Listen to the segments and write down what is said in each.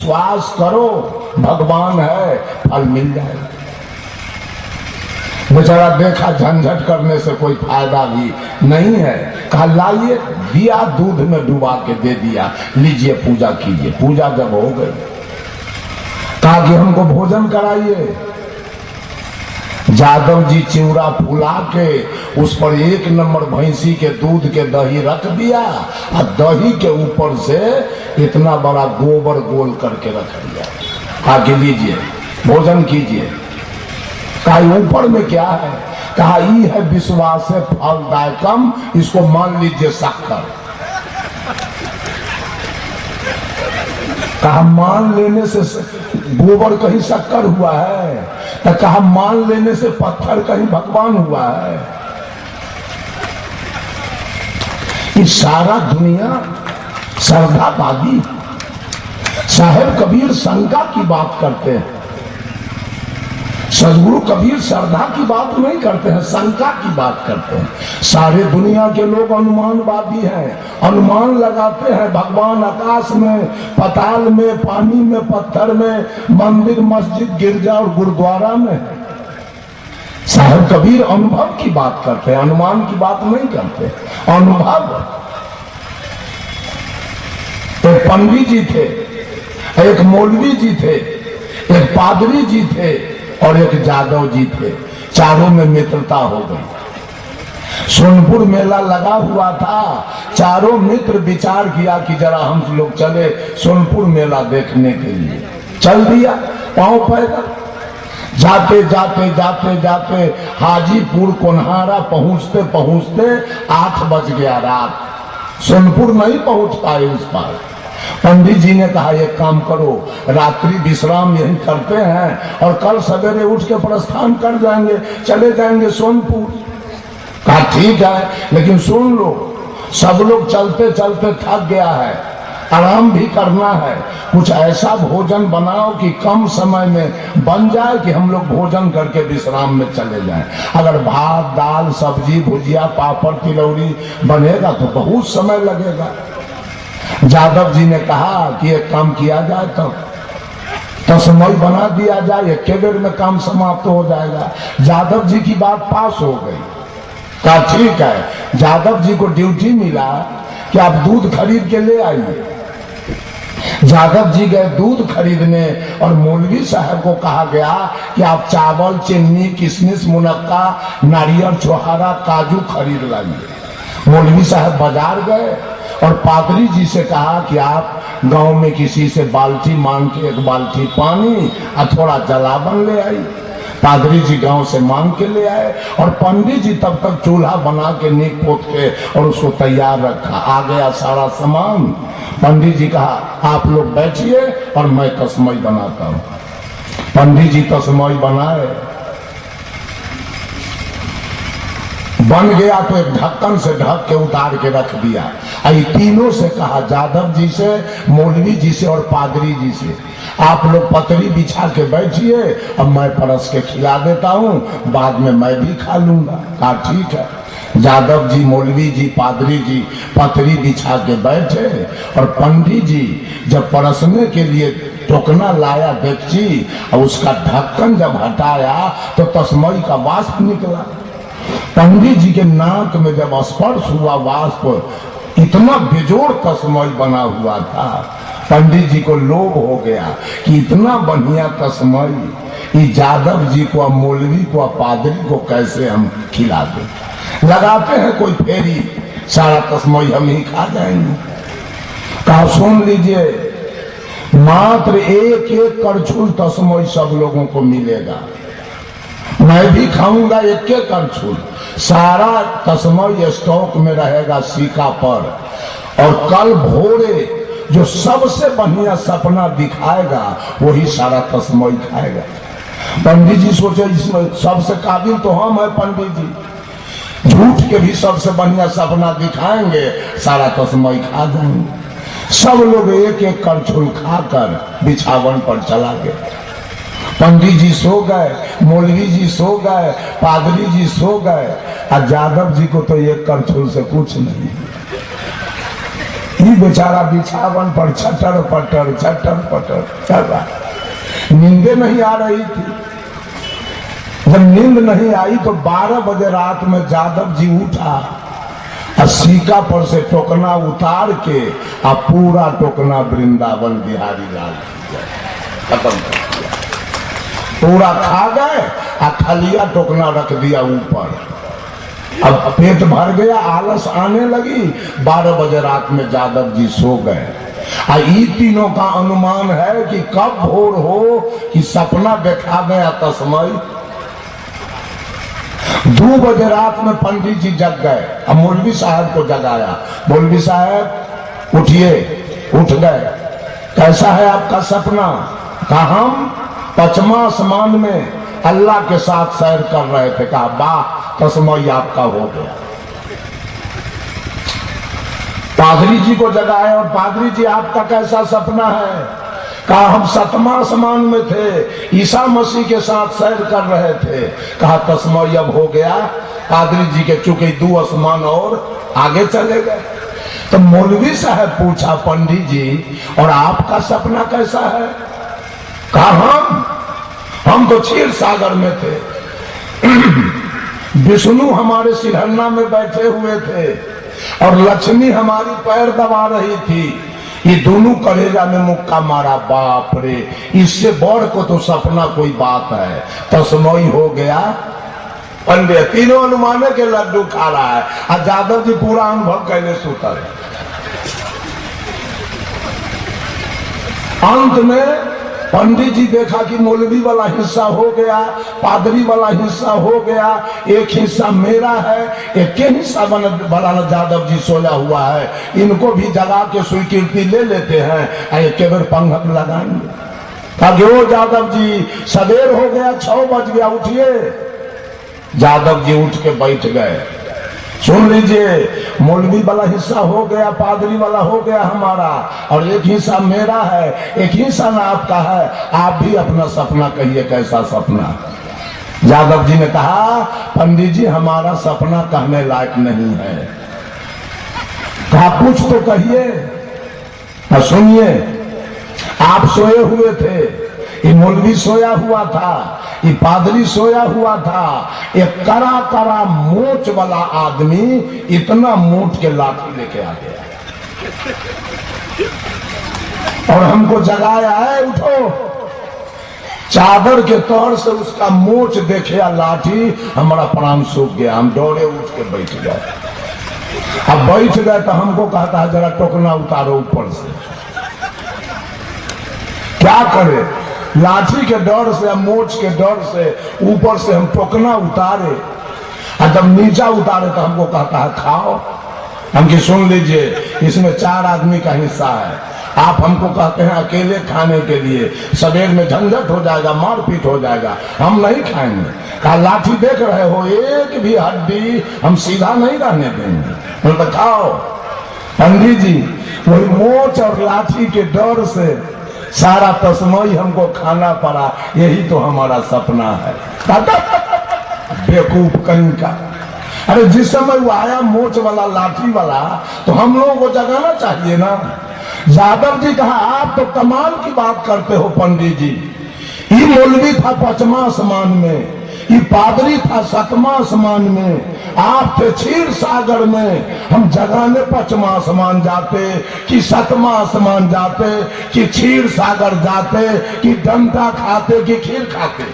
विश्वास करो, भगवान है, फल मिल जाएगा। बेचारा देखा झंझट करने से कोई फायदा भी नहीं है, कहा लाइए, दिया दूध में डुबा के दे दिया, लीजिए पूजा कीजिए। पूजा जब हो गई, कहा कि हमको भोजन कराइए। जादव जी चिवड़ा फुला के उस पर 1 नंबर भैंसी के दूध के दही रख दिया और दही के ऊपर से इतना बड़ा गोबर गोल करके रख दिया। आगे लीजिए, भोजन कीजिए। कहा ऊपर में क्या है? कहा ये है विश्वास है फलदायकम, इसको मान लीजिए शक्कर। कहा मान लेने से गोबर कहीं शक्कर हुआ है? तो कहा मान लेने से पत्थर कहीं भगवान हुआ है? ये सारा दुनिया श्रद्धावादी। साहेब कबीर शंका की बात करते हैं, सदगुरु कबीर श्रद्धा की बात नहीं करते हैं, शंका की बात करते हैं। सारे दुनिया के लोग अनुमानवादी हैं, अनुमान लगाते हैं भगवान आकाश में, पाताल में, पानी में, पत्थर में, मंदिर, मस्जिद, गिरजा और गुरुद्वारा में। साहेब कबीर अनुभव की बात करते हैं, अनुमान की बात नहीं करते। अनुभव। एक पंडित जी थे, एक मौलवी जी थे, एक पादरी जी थे और एक जादव जी थे। चारों में मित्रता हो गई। सोनपुर मेला लगा हुआ था, चारों मित्र विचार किया कि जरा हम लोग चले सोनपुर मेला देखने के लिए। चल दिया पांव पैदल। जाते जाते जाते जाते हाजीपुर कोन्हारा पहुंचते पहुंचते 8 बज गया रात। सोनपुर नहीं पहुंच पाए उस पार। पंडित जी ने कहा एक काम करो, रात्रि विश्राम यहीं करते हैं और कल सवेरे उठ के प्रस्थान कर जाएंगे, चले जाएंगे सोनपुर। कहा ठीक है, लेकिन सुन लो, सब लोग चलते चलते थक गया है, आराम भी करना है, कुछ ऐसा भोजन बनाओ कि कम समय में बन जाए कि हम लोग भोजन करके विश्राम में चले जाएं। अगर भात, दाल, सब्जी, भुजिया, पापड़, तिलौरी बनेगा तो बहुत समय लगेगा। जादव जी ने कहा कि एक काम किया जाए, तो तस्मय बना दिया जाए, एक बेर में काम समाप्त हो जाएगा। जादव जी की बात पास हो गई। कहा ठीक है। जादव जी को ड्यूटी मिला कि आप दूध खरीद के ले आइए। जादव जी गए दूध खरीदने और मौलवी साहब को कहा गया कि आप चावल, चीनी, किशमिश, मुनक्का, नारियल, छोहारा, काजू खरीद लाइए। मौलवी साहब बाजार गए और पादरी जी से कहा कि आप गांव में किसी से बाल्टी मांग के 1 बाल्टी पानी और थोड़ा जलावन ले आई। पादरी जी गांव से मांग के ले आए और पंडित जी तब तक चूल्हा बना के नीक पोत के और उसको तैयार रखा। आ गया सारा सामान। पंडित जी कहा आप लोग बैठिए और मैं तस्मय बनाता हूं। पंडित जी तस्मय बनाए, बन गया तो एक ढक्कन से ढक के उतार के रख दिया। आई तीनों से कहा, जादव जी से, मौलवी जी से और पादरी जी से, आप लोग पतरी बिछा के बैठिए और मैं परस के खिला देता हूं, बाद में मैं भी खा लूंगा। कहा ठीक है। जादव जी, मौलवी जी, पादरी जी पतरी बिछा के बैठे और पंडित जी जब परसने के लिए टोकना लाया डेगची और उसका ढक्कन जब हटाया तो तस्मय का वाष्प निकला। पंडित जी के नाक में जब स्पर्श हुआ वाष्प, इतना बेजोड़ तस्मय बना हुआ था। पंडित जी को लोभ हो गया कि इतना बढ़िया तस्मय ये जादव जी को, मौलवी को, पादरी को कैसे हम खिला दें। लगाते हैं कोई फेरी, सारा तस्मय हम ही खा जाएंगे। कहा सुन लीजिए, मात्र 1-1 करछुल तस्मय सब लोगों को मिलेगा। मैं भी खाऊंगा 1-1 करछुल। सारा तस्मय स्टॉक में रहेगा सीका पर और कल भोरे जो सबसे बढ़िया सपना दिखाएगा वही सारा तस्मय खाएगा। पंडित जी सोचे इसमें सबसे काबिल तो हम है पंडित जी, झूठ के भी सबसे बढ़िया सपना दिखाएंगे, सारा तस्मय खा जाएंगे। सब लोग 1-1 करछुल खाकर बिछावन पर चला गया। पंडित जी सो गए, मौलवी जी सो गए, पादरी जी सो गए और जादव जी को तो 1 करछुल से कुछ नहीं। ये बेचारा बिछावन पर छटर पटर चल रहा, नींदे नहीं आ रही थी। जब नींद नहीं आई तो 12 बजे रात में जादव जी उठा और सीका पर से टोकना उतार के और पूरा टोकना वृंदावन बिहारी लाल खत्म कर दिया। पूरा खा गए और खलिया टोकना रख दिया ऊपर। अब पेट भर गया, आलस आने लगी। 12 बजे रात में जादव जी सो गए। ये तीनों का अनुमान है कि कब भोर हो कि सपना देखा गया तस्मय। 2 बजे रात में पंडित जी जग गए। अब मौलवी साहब को जगाया, मौलवी साहब उठिए। उठ गए। कैसा है आपका सपना? कहा हम 5वां आसमान में अल्लाह के साथ सैर कर रहे थे। कहा वाह, तस्मय आपका हो गया। पादरी जी को जगाए और पादरी जी आपका कैसा सपना है? कहा हम 7वां आसमान में थे, ईसा मसीह के साथ सैर कर रहे थे। कहा तस्मय अब हो गया। पादरी जी के चूंकि 2 आसमान और आगे चले गए। तो मौलवी साहब पूछा पंडित जी और आपका सपना कैसा है? कहा हम तो क्षीर सागर में थे। विष्णु हमारे सिरहन्ना में बैठे हुए थे और लक्ष्मी हमारी पैर दबा रही थी। ये दोनों कलेजा में मुक्का मारा। बाप रे, इससे बढ़ को तो सपना कोई बात है। तस्मय हो गया। पंडित तीनों अनुमाने के लड्डू खा रहा है और जादव जी पूरा अनुभव कैले सुतर। अंत में पंडित जी देखा कि मौलवी वाला हिस्सा हो गया, पादरी वाला हिस्सा हो गया, एक हिस्सा मेरा है, एक के हिस्सा वाला जादव जी सोया हुआ है। इनको भी जगा के स्वीकृति ले लेते हैं। एक बार पंखक लगाएंगे। कहा जादव जी सवेर हो गया, 6 बज गया, उठिए। जादव जी उठ के बैठ गए। सुन लीजिए, मौलवी वाला हिस्सा हो गया, पादरी वाला हो गया हमारा, और एक हिस्सा मेरा है, एक हिस्सा ना आपका है। आप भी अपना सपना कहिए, कैसा सपना? जादव जी ने कहा पंडित जी हमारा सपना कहने लायक नहीं है। कहा कुछ तो कहिए। सुनिए, आप सोए हुए थे, ये मौलवी सोया हुआ था, ये पादरी सोया हुआ था। एक कड़ा कड़ा मोच वाला आदमी इतना मोट के लाठी लेके आ गया और हमको जगाया है, उठो। चादर के तौर से उसका मोच देखे या लाठी, हमारा प्राण सूख गया। हम दौड़े उठ के बैठ गए। अब बैठ गए तो हमको कहता है जरा टोकना उतारो ऊपर से। क्या करे? लाठी के डर से, मोच के डर से ऊपर से हम टोकना उतारे और जब नीचा उतारे तो हमको कहता है खाओ। हम की सुन लीजिए, इसमें 4 आदमी का हिस्सा है। आप हमको कहते हैं अकेले खाने के लिए, सवेर में झंझट हो जाएगा, मारपीट हो जाएगा, हम नहीं खाएंगे। कहा लाठी देख रहे हो, एक भी हड्डी हम सीधा नहीं रहने देंगे। तो खाओ। पंडित जी वही मोच और लाठी के डर से सारा तस्मय हमको खाना पड़ा। यही तो हमारा सपना है। बेवकूफ कहीं का। अरे जिस समय वो आया मोच वाला, लाठी वाला, तो हम लोगों को जगाना चाहिए ना। जादव जी कहा आप तो कमाल की बात करते हो पंडित जी। ये मौलवी था 5वां आसमान में, ये पादरी था 7वां आसमान में, आप थे क्षीर सागर में। हम जगाने 5वां आसमान जाते कि 7वां आसमान जाते कि क्षीर सागर जाते कि डंडा खाते कि खीर खाते?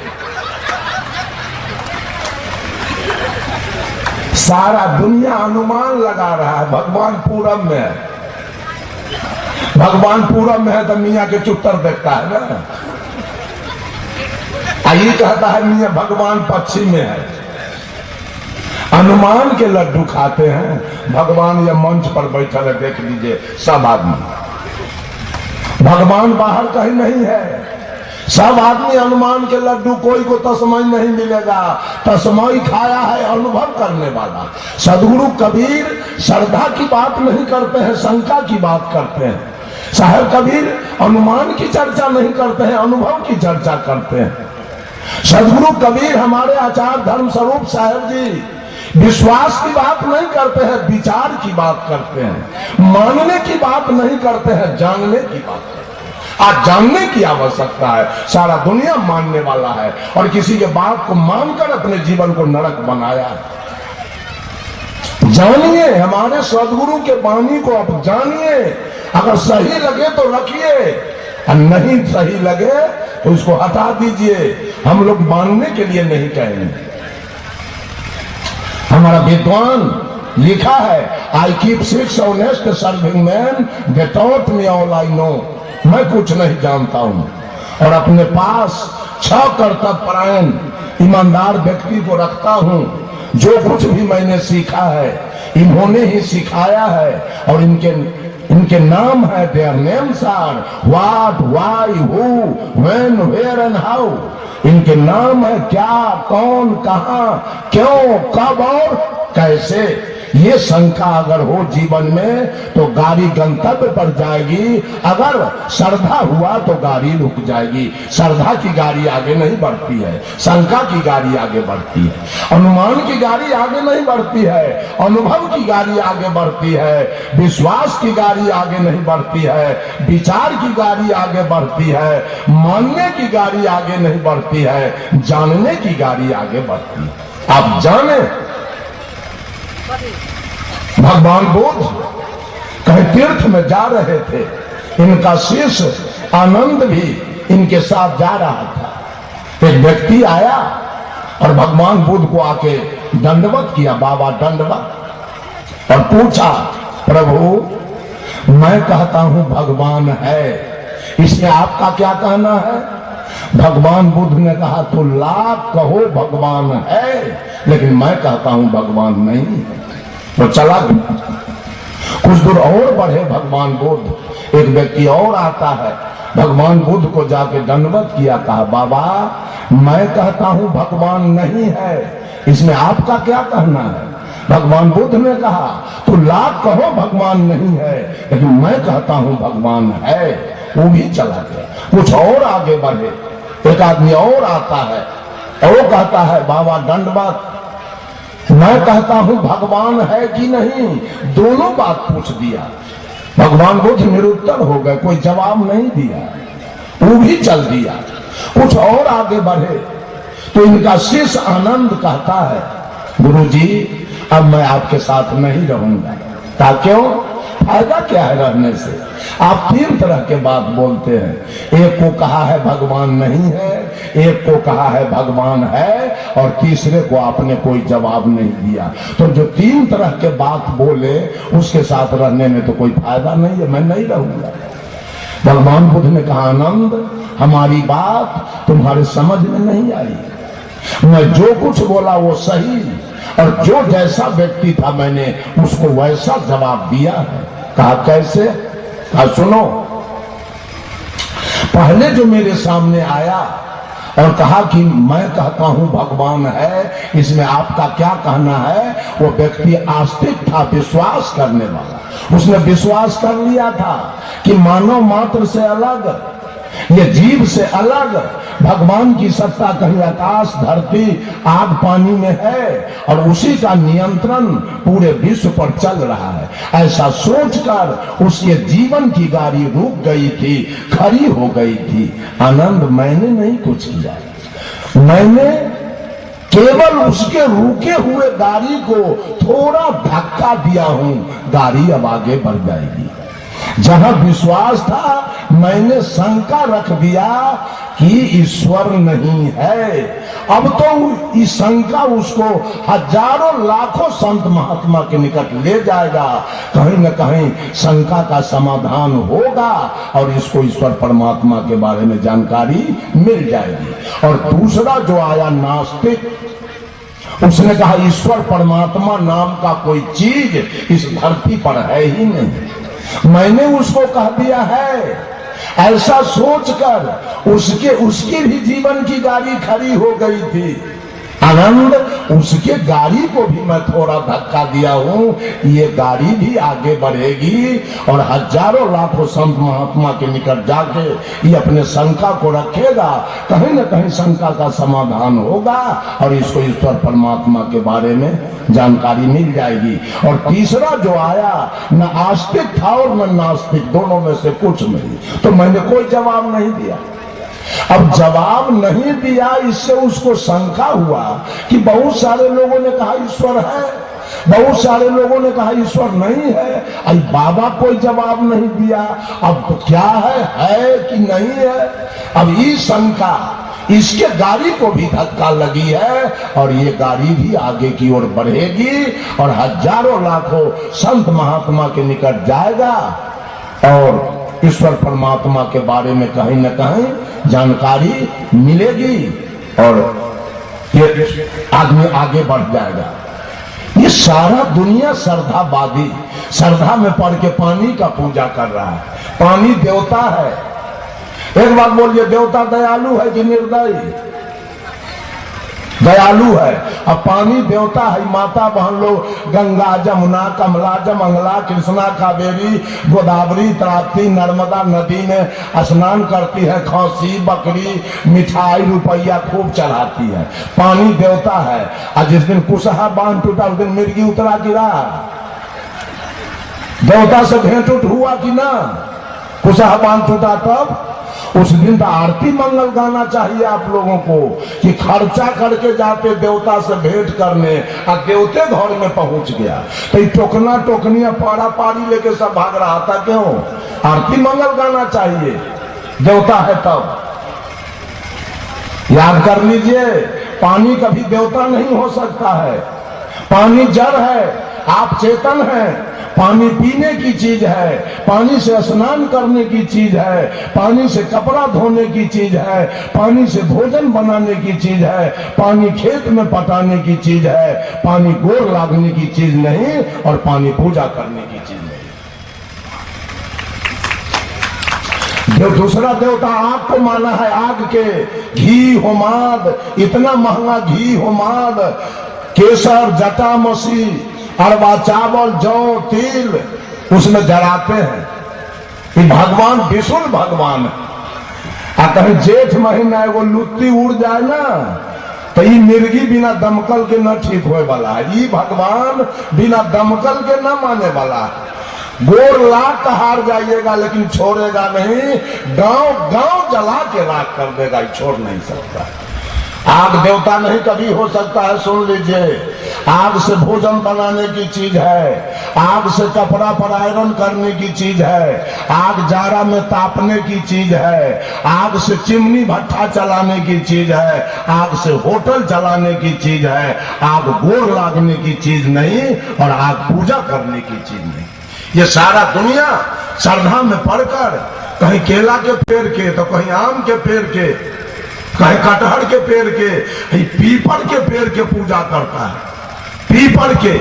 सारा दुनिया अनुमान लगा रहा है। भगवान पूरब में है, भगवान पूरब में है तो मियाँ के चुत्तर देखता है ना। ये कहता है मियाँ भगवान पश्चिम में है। अनुमान के लड्डू खाते हैं। भगवान ये मंच पर बैठा है, देख लीजिए सब आदमी। भगवान बाहर कहीं नहीं है। सब आदमी अनुमान के लड्डू, कोई को तस्मय नहीं मिलेगा। तस्मय खाया है अनुभव करने वाला। सदगुरु कबीर श्रद्धा की बात नहीं करते हैं, शंका की बात करते हैं। साहब कबीर अनुमान की चर्चा नहीं करते हैं, अनुभव की चर्चा करते हैं। सदगुरु कबीर हमारे आचार्य धर्म स्वरूप साहब जी विश्वास की बात नहीं करते हैं, विचार की बात करते हैं। मानने की बात नहीं करते हैं, जानने की बात करते हैं। आज जानने की आवश्यकता है। सारा दुनिया मानने वाला है और किसी के बात को मानकर अपने जीवन को नरक बनाया है। जानिए, हमारे सदगुरु के वाणी को आप जानिए। अगर सही लगे तो रखिए और नहीं सही लगे तो उसको हटा दीजिए। हम लोग मानने के लिए नहीं कहेंगे। हमारा विद्वान लिखा है, I keep 6 honest serving man they taught me all I know. मैं कुछ नहीं जानता हूं और अपने पास 6 कर्तव्यपरायण ईमानदार व्यक्ति को रखता हूं। जो कुछ भी मैंने सीखा है इन्होंने ही सिखाया है और इनके नाम है, their names are what, why, who, when, where and how. इनके नाम है क्या, कौन, कहां, क्यों, कब और कैसे। ये शंका अगर हो जीवन में तो गाड़ी गंतव्य पर जाएगी। अगर श्रद्धा हुआ तो गाड़ी रुक जाएगी। श्रद्धा की गाड़ी आगे नहीं बढ़ती है, शंका की गाड़ी आगे बढ़ती है। अनुमान की गाड़ी आगे नहीं बढ़ती है, अनुभव की गाड़ी आगे बढ़ती है। विश्वास की गाड़ी आगे नहीं बढ़ती है, विचार की गाड़ी आगे बढ़ती है। मानने की गाड़ी आगे नहीं बढ़ती है, जानने की गाड़ी आगे बढ़ती है। आप जाने, भगवान बुद्ध कहीं तीर्थ में जा रहे थे, इनका शिष्य आनंद भी इनके साथ जा रहा था। एक व्यक्ति आया और भगवान बुद्ध को आके दंडवत किया, बाबा दंडवत, और पूछा, प्रभु मैं कहता हूं भगवान है, इसमें आपका क्या कहना है। भगवान बुद्ध ने कहा, तो लाख कहो भगवान है, लेकिन मैं कहता हूं भगवान नहीं है। वो चला गया। कुछ दूर और बढ़े भगवान बुद्ध, एक व्यक्ति और आता है, भगवान बुद्ध को जाके दंडवत किया, कहा, बाबा मैं कहता हूं भगवान नहीं है, इसमें आपका क्या कहना है। भगवान बुद्ध ने कहा, तो लाख कहो भगवान नहीं है, लेकिन मैं कहता हूं भगवान है। वो भी चला गया। कुछ और आगे बढ़े, एक आदमी और आता है और वो कहता है, बाबा दंडवत, मैं कहता हूं भगवान है कि नहीं। दोनों बात पूछ दिया। भगवान बुद्ध निरुत्तर हो गए, कोई जवाब नहीं दिया। वो भी चल दिया। कुछ और आगे बढ़े तो इनका शिष्य आनंद कहता है, गुरुजी अब मैं आपके साथ नहीं रहूंगा। कहा, क्यों, फायदा क्या है रहने से। आप 3 तरह के बात बोलते हैं, एक को कहा है भगवान नहीं है, एक को कहा है भगवान है, और तीसरे को आपने कोई जवाब नहीं दिया। तो जो 3 तरह के बात बोले उसके साथ रहने में तो कोई फायदा नहीं है, मैं नहीं रहूंगा। भगवान बुद्ध ने कहा, आनंद हमारी बात तुम्हारे समझ में नहीं आई। मैं जो कुछ बोला वो सही, और जो जैसा व्यक्ति था मैंने उसको वैसा जवाब दिया है। कहा, कैसे। कहा, सुनो, पहले जो मेरे सामने आया और कहा कि मैं कहता हूं भगवान है, इसमें आपका क्या कहना है, वो व्यक्ति आस्तिक था, विश्वास करने वाला। उसने विश्वास कर लिया था कि मानव मात्र से अलग, ये जीव से अलग भगवान की सत्ता कहीं आकाश, धरती, आग, पानी में है और उसी का नियंत्रण पूरे विश्व पर चल रहा है। ऐसा सोचकर उसके जीवन की गाड़ी रुक गई थी, खड़ी हो गई थी। आनंद, मैंने नहीं कुछ किया, मैंने केवल उसके रुके हुए गाड़ी को थोड़ा धक्का दिया हूं, गाड़ी अब आगे बढ़ जाएगी। जहां विश्वास था मैंने शंका रख दिया कि ईश्वर नहीं है। अब तो इस शंका उसको हजारों लाखों संत महात्मा के निकट ले जाएगा। कहीं न कहीं शंका का समाधान होगा और इसको ईश्वर परमात्मा के बारे में जानकारी मिल जाएगी। और दूसरा जो आया नास्तिक, उसने कहा ईश्वर परमात्मा नाम का कोई चीज इस धरती पर है ही नहीं। मैंने उसको कह दिया है। ऐसा सोचकर उसकी भी जीवन की गाड़ी खड़ी हो गई थी। आनंद उसके गाड़ी को भी मैं थोड़ा धक्का दिया हूं, ये गाड़ी भी आगे बढ़ेगी और हजारों लाखों संत महात्मा के निकट जाके ये अपने शंका को रखेगा, कहीं न कहीं शंका का समाधान होगा और इसको ईश्वर परमात्मा के बारे में जानकारी मिल जाएगी। और तीसरा जो आया न आस्तिक था और न नास्तिक, दोनों में से कुछ नहीं, तो मैंने कोई जवाब नहीं दिया। अब जवाब नहीं दिया, इससे उसको शंका हुआ कि बहुत सारे लोगों ने कहा ईश्वर है, बहुत सारे लोगों ने कहा ईश्वर नहीं है। अब बाबा कोई जवाब नहीं दिया, अब क्या है कि नहीं है। अब ये शंका, इसके गाड़ी को भी धक्का लगी है और ये गाड़ी भी आगे की ओर बढ़ेगी और हजारों लाखों संत महात्मा के निकट जाएगा और ईश्वर परमात्मा के बारे में कहीं न कहीं जानकारी मिलेगी और ये आदमी आगे बढ़ जाएगा। ये सारा दुनिया श्रद्धावादी, श्रद्धा में पढ़ के पानी का पूजा कर रहा है। पानी देवता है। एक बात बोलिए, देवता दयालु है कि निर्दयी? दयालु है। अब पानी देवता है। माता बहन लोग गंगा, जमुना, कमला, जमंगला, कृष्णा, कावेरी, गोदावरी, ताप्ती, नर्मदा नदी में स्नान करती है। खौसी, बकरी, मिठाई, रुपया खूब चढ़ाती है। पानी देवता है। और जिस दिन कुशहा बांध टूटा उस दिन मिर्गी उतरा गिरा। देवता से भेंट उठ हुआ कि ना? कुशहा बांध टूटा तब उस दिन तो आरती मंगल गाना चाहिए आप लोगों को कि खर्चा करके जाते देवता से भेंट करने और देवते घर में पहुंच गया तो ये टोकना टोकनिया पाड़ा पाड़ी लेके सब भाग रहा था। क्यों? आरती मंगल गाना चाहिए, देवता है तब। याद कर लीजिए, पानी कभी देवता नहीं हो सकता है। पानी जड़ है, आप चेतन हैं। पानी पीने की चीज है, पानी से स्नान करने की चीज है, पानी से कपड़ा धोने की चीज है, पानी से भोजन बनाने की चीज है, पानी खेत में पटाने की चीज है, पानी गोर लागने की चीज नहीं और पानी पूजा करने की चीज नहीं। जो दूसरा देवता आग को माना है, आग के घी होमाद, इतना महंगा घी होमाद, केसर, जटामसी, अरबा चावल, जौ, तिल उसमें जलाते हैं। कि भगवान विष्णु भगवान है। कहीं जेठ महीना एगो लुत्ती उड़ जाए ना तो ये मिर्गी बिना दमकल के न ठीक होए वाला है। ये भगवान बिना दमकल के न माने वाला है। गोर लाख हार जाइएगा लेकिन छोड़ेगा नहीं। गांव गांव जला के राख कर देगा, छोड़ नहीं सकता। आग देवता नहीं कभी हो सकता है। सुन लीजिए, आग से भोजन बनाने की चीज है, आग से कपड़ा पर आयरन करने की चीज है, आग जाड़ा में तापने की चीज है, आग से चिमनी भट्ठा चलाने की चीज है, आग से होटल चलाने की चीज है। आग गोर लागने की चीज नहीं और आग पूजा करने की चीज नहीं। ये सारा दुनिया श्रद्धा में पड़कर कहीं केला के पेड़ के तो कहीं आम के पेड़ के, कहीं कटहर के पेड़ के, कहीं पीपल के पेड़ के पूजा करता है। पीपल के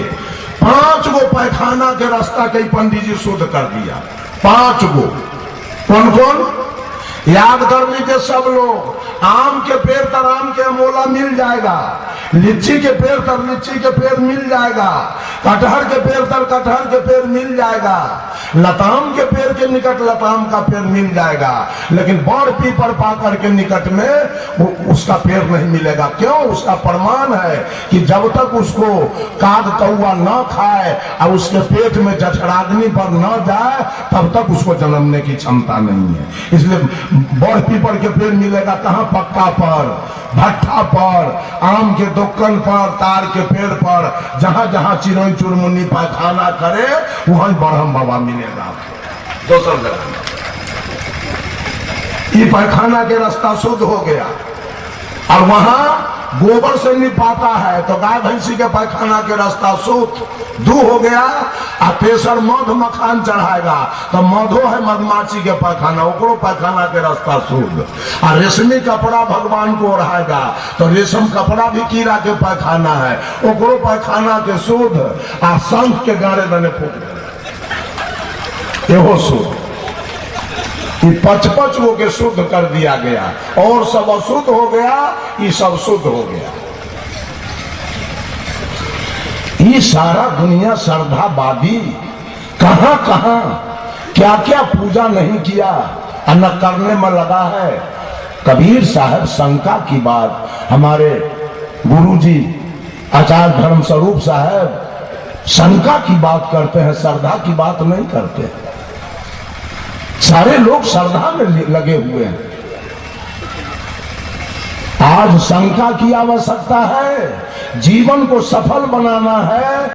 5 गो पैखाना के रास्ता कई पंडित जी शुद्ध कर दिया। 5 गो। कौन कौन? याद कर लीजिए सब लोग। आम के पेड़ तर आम के अमोला मिल जाएगा, लीची के पेड़ तर लीची के पेड़ मिल जाएगा, कटहर के पेड़ तर कटहर के पेड़ मिल जाएगा, लताम के पेड़ के निकट लताम का पेड़ मिल जाएगा, लेकिन बड़ पीपर पाकर के निकट में उसका पेड़ नहीं मिलेगा। क्यों? उसका प्रमाण है कि जब तक उसको काग कौआ न खाए और उसके पेट में जठराग्नि पर न जाए तब तक उसको जन्मने की क्षमता नहीं है। इसलिए बड़ पीपर के पेड़ मिलेगा कहाँ? पक्का पर, भट्ठा पर, आम के दुकान पर, तार के पेड़ पर, जहां जहां चिड़ै चुरमुन्नी पैखाना करे वहीं ब्रह्म बाबा मिलेगा। दोसर जगह ये पैखाना के रास्ता शुद्ध हो गया और वहां गोबर से निपाता है तो गाय भैंसी के पैखाना के रास्ता शुद्ध दू हो गया। और तेसर मध मखान चढ़ाएगा तो मधो है मधमाछी के पैखाना, ओकरो पैखाना के रास्ता शुद्ध। और रेशमी कपड़ा भगवान को ओढ़ाएगा तो रेशम कपड़ा भी कीड़ा के पैखाना है, ओकरो पैखाना के शुद्ध। और शंख के गाड़े दने फूट एहो शुद्ध। 55 गो के शुद्ध कर दिया गया और सब अशुद्ध हो गया, ये सब शुद्ध हो गया। ये सारा दुनिया श्रद्धावादी कहां कहां क्या क्या पूजा नहीं किया और न करने में लगा है। कबीर साहब शंका की बात हमारे गुरुजी आचार्य धर्म स्वरूप साहब शंका की बात करते हैं, श्रद्धा की बात नहीं करते। सारे लोग श्रद्धा में लगे हुए हैं। आज शंका की आवश्यकता है, जीवन को सफल बनाना है।